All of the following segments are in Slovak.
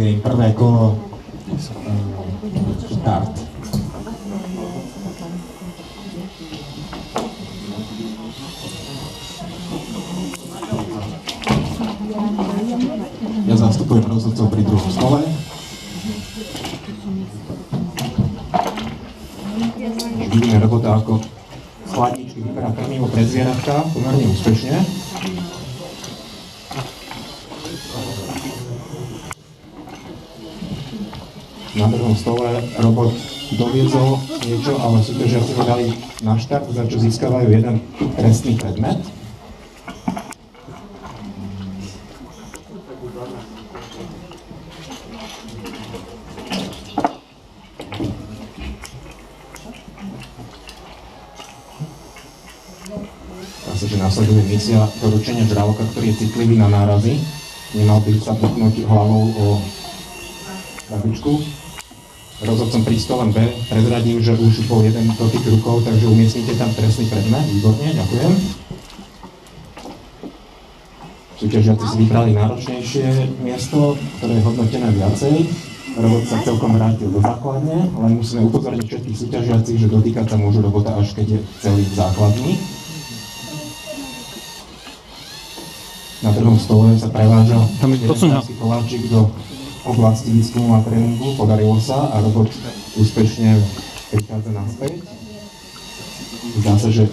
game, prvé kolo, start. Ja zastupujem rozhodcov pri druhom stole. Vidíme robota, ako z chladničky vyberá krmivo pre zvieratka, pomerne úspešne. Na druhom stole robot doviezol niečo, ale súťažiaci ho dali na štart, za čo získavajú jeden trestný predmet. Zase, že následuje misia doručenia žraloka, ktorý je citlivý na nárazy. Nemal by sa puknúť hlavou o krabičku. Rozhodcom pri stole B prezradím, že už bol jeden dotyk rukou, takže umiestnite tam trestný predmet. Výborne, ďakujem. Súťažiaci si vybrali náročnejšie miesto, ktoré je hodnotené viacej. Robot sa celkom vrátil do základne, len musíme upozorniť všetkých súťažiacich, že dotýkať sa môžu robota až keď je celý základný. Na druhom stole sa preváža jeden koláčik do oblasti výskumu a tréningu. Podarilo sa a robot úspešne prichádza naspäť. Zdá sa, že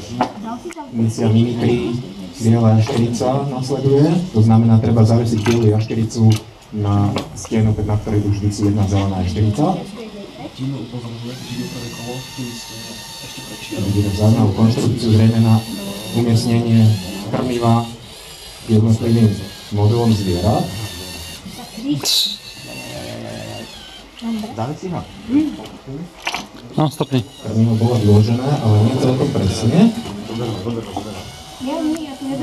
misia Mimikry biela jašterica nasleduje. To znamená, treba zavesiť bielu jaštericu na stenu, na ktorej už visí jedna zelená jašterica. Vidíme zaujímavú konštrukciu, zrejme na umiestnenie krmiva jednotlivým modelom zvierat. Dali si ho? No, stopni. Krmivo bolo vložené, ale nie celkom presne.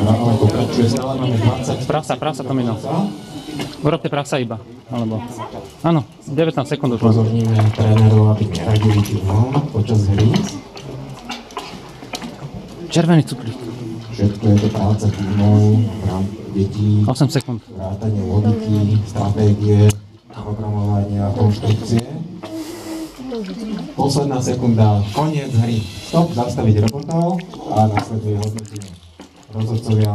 Ale pokračuje stále, máme 20... Prasa, Tomino. Urobte prasa iba, alebo... Áno, 19 sekúnd už. Pozorníme trénerov, aby neradili tímom počas hry. Červený cuklík. Všetko je to práca tímov, detí, 8 sekúnd. vrátanie logiky, stratégie, programovania, konštrukcie. Posledná sekunda, koniec hry. Stop, zastaviť robotov a nasleduje hodnotenie. Rozhodcovia